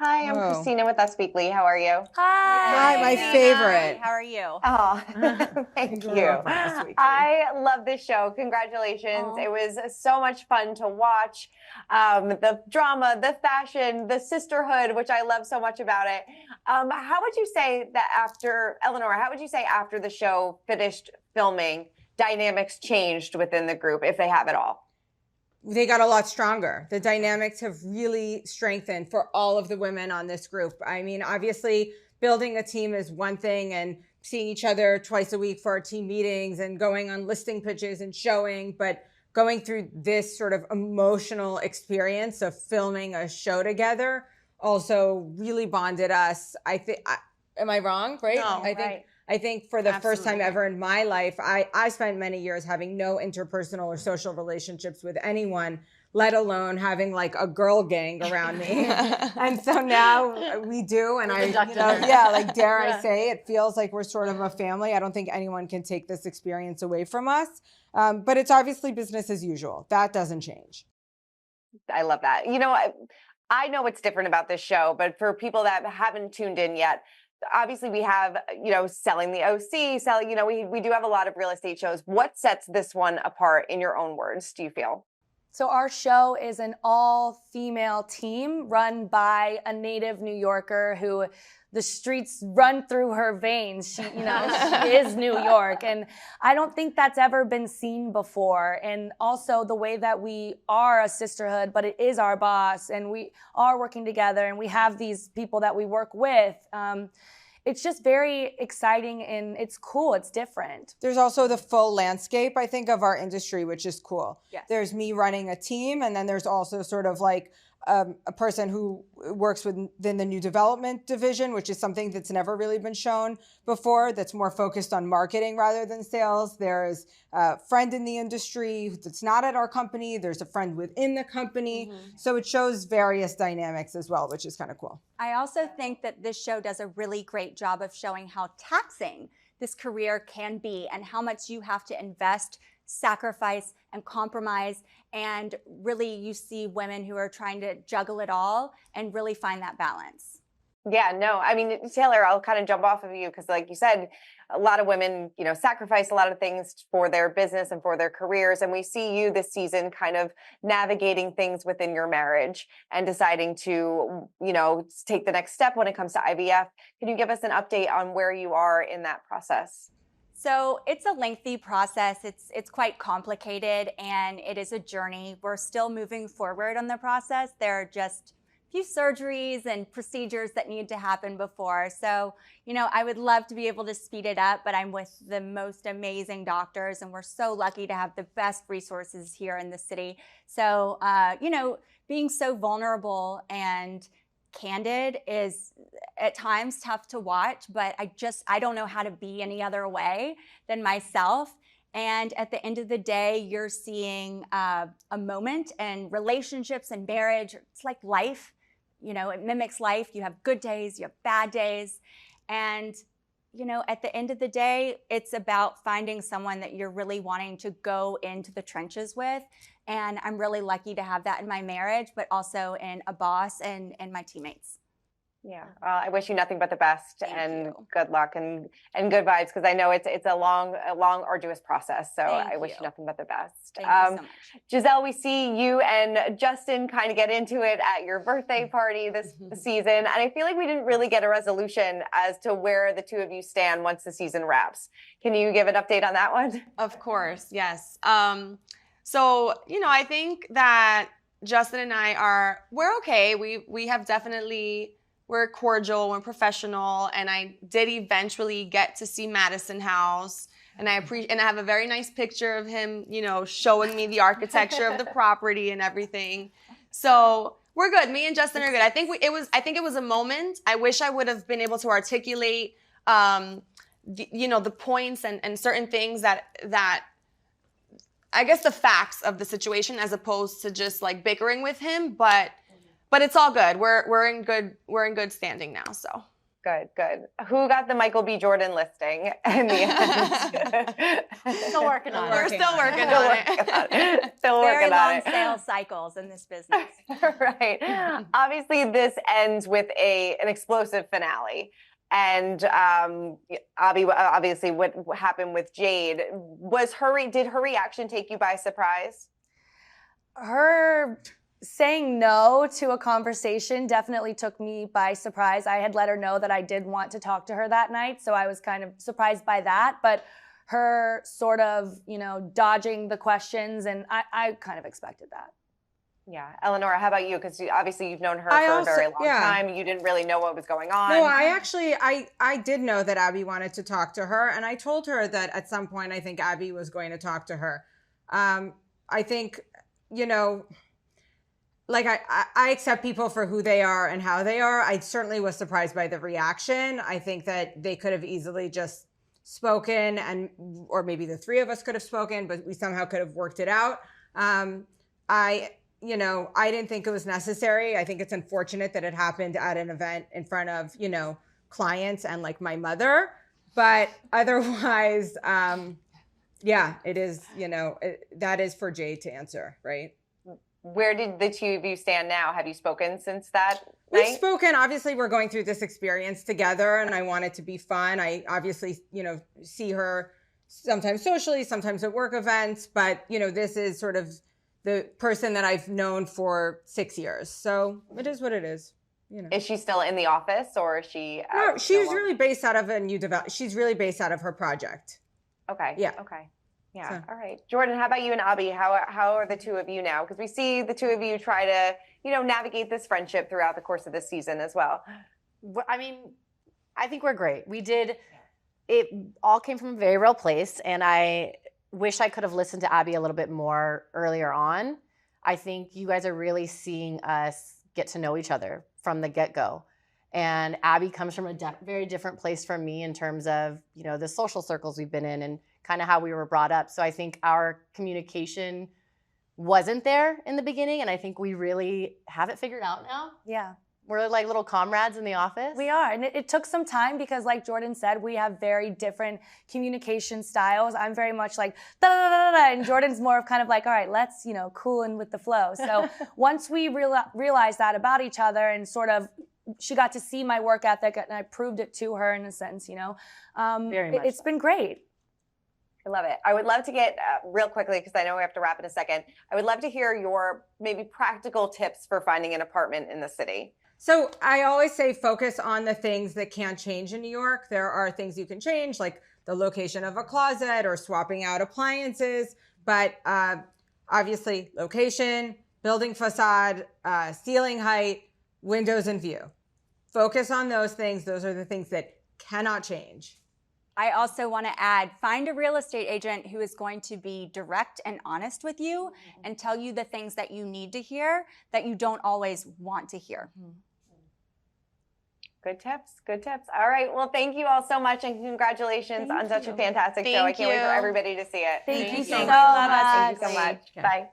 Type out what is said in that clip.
Hi, I'm Christina with UsWeekly. How are you? Hi, my favorite. How are you? Oh, thank you. I love this show. Congratulations. It was so much fun to watch. The drama, the fashion, the sisterhood, which I love so much about it. How would you say that after the show finished filming, dynamics changed within the group, if they have at all? They got a lot stronger. The dynamics have really strengthened for all of the women on this group. I mean, obviously, building a team is one thing, and seeing each other twice a week for our team meetings and going on listing pitches and showing, but going through this sort of emotional experience of filming a show together also really bonded us. I think, am I wrong? Right? No, I think for the first time ever in my life, I spent many years having no interpersonal or social relationships with anyone, let alone having like a girl gang around me. And so now we do. And dare I say, it feels like we're sort of a family. I don't think anyone can take this experience away from us. But it's obviously business as usual. That doesn't change. I love that. You know, I know what's different about this show, but for people that haven't tuned in yet, obviously we have, Selling the OC, we do have a lot of real estate shows. What sets this one apart in your own words, do you feel? So our show is an all-female team run by a native New Yorker who the streets run through her veins. She is New York. And I don't think that's ever been seen before. And also the way that we are a sisterhood, but it is our boss and we are working together and we have these people that we work with. It's just very exciting and it's cool. It's different. There's also the full landscape, I think, of our industry, which is cool. Yes. There's me running a team, and then there's also sort of like a person who works within the new development division, which is something that's never really been shown before, that's more focused on marketing rather than sales. There's a friend in the industry that's not at our company. There's a friend within the company. Mm-hmm. So it shows various dynamics as well, which is kind of cool. I also think that this show does a really great job of showing how taxing this career can be and how much you have to invest, sacrifice, and compromise. And really, you see women who are trying to juggle it all and really find that balance. Yeah, no, I mean, Taylor, I'll kind of jump off of you because like you said, a lot of women, sacrifice a lot of things for their business and for their careers. And we see you this season kind of navigating things within your marriage and deciding to, take the next step when it comes to IVF. Can you give us an update on where you are in that process? So it's a lengthy process. It's quite complicated and it is a journey. We're still moving forward on the process. There are just a few surgeries and procedures that need to happen before. So, I would love to be able to speed it up, but I'm with the most amazing doctors and we're so lucky to have the best resources here in the city. So, being so vulnerable and candid is at times tough to watch, but I don't know how to be any other way than myself. And at the end of the day, you're seeing a moment, and relationships and marriage, it's like life, it mimics life. You have good days, you have bad days. And, at the end of the day, it's about finding someone that you're really wanting to go into the trenches with. And I'm really lucky to have that in my marriage, but also in a boss and my teammates. Yeah, I wish you nothing but the best. Thank and you. Good luck and good vibes, because I know it's a long, arduous process. So I wish you nothing but the best. Thank you so much. Giselle, we see you and Justin kind of get into it at your birthday party this season, and I feel like we didn't really get a resolution as to where the two of you stand once the season wraps. Can you give an update on that one? Of course, yes. So I think that Justin and I we're okay. We have definitely. We're cordial, we're professional, and I did eventually get to see Madison House, and I have a very nice picture of him, showing me the architecture of the property and everything. So we're good. Me and Justin are good. I think it was a moment. I wish I would have been able to articulate, the points and certain things that I guess the facts of the situation, as opposed to just like bickering with him, but it's all good. We're in good standing now. So Good, good. Who got the Michael B. Jordan listing in the end? Still working on it. We're still working on it. Still Very working on long it. sales cycles in this business. Right. Obviously, this ends with an explosive finale. And obviously, what happened with Jade did her reaction take you by surprise? Her saying no to a conversation definitely took me by surprise. I had let her know that I did want to talk to her that night, so I was kind of surprised by that. But her sort of, dodging the questions, and I kind of expected that. Yeah. Eleonora, how about you? Because obviously you've known her for a very long time. You didn't really know what was going on. No, I did know that Abby wanted to talk to her. And I told her that at some point, I think Abby was going to talk to her. I think, like I accept people for who they are and how they are. I certainly was surprised by the reaction. I think that they could have easily just spoken or maybe the three of us could have spoken, but we somehow could have worked it out. I didn't think it was necessary. I think it's unfortunate that it happened at an event in front of, clients and like my mother. But otherwise, it is, that is for Jade to answer, right? Where did the two of you stand now? Have you spoken since that We've night? spoken. Obviously, we're going through this experience together, and I want it to be fun. I obviously, see her sometimes socially, sometimes at work events, but, this is sort of the person that I've known for 6 years. So it is what it is. Is she still in the office or is she? No, she's really based out of a new she's really based out of her project. Okay. Yeah. Okay. Yeah. So. All right. Jordan, how about you and Abby? How are the two of you now? Because we see the two of you try to, navigate this friendship throughout the course of this season as well. I mean, I think we're great. It all came from a very real place, and I wish I could have listened to Abby a little bit more earlier on. I think you guys are really seeing us get to know each other from the get-go. And Abby comes from a very different place from me in terms of, the social circles we've been in and kind of how we were brought up. So I think our communication wasn't there in the beginning, and I think we really have it figured out now. Yeah. We're like little comrades in the office. We are. And it took some time because, like Jordan said, we have very different communication styles. I'm very much like, da da da da, and Jordan's more of kind of like, all right, let's, cool in with the flow. So once we realized that about each other and sort of, she got to see my work ethic and I proved it to her in a sense, Very much it's been great. I love it. I would love to get real quickly, because I know we have to wrap in a second. I would love to hear your maybe practical tips for finding an apartment in the city. So I always say focus on the things that can't change in New York. There are things you can change, like the location of a closet or swapping out appliances. But obviously, location, building facade, ceiling height, windows and view. Focus on those things. Those are the things that cannot change. I also want to add, find a real estate agent who is going to be direct and honest with you and tell you the things that you need to hear that you don't always want to hear. Good tips. Good tips. All right. Well, thank you all so much, and congratulations on such a fantastic show. I can't wait for everybody to see it. Thank you so Thank much. you so much. Bye.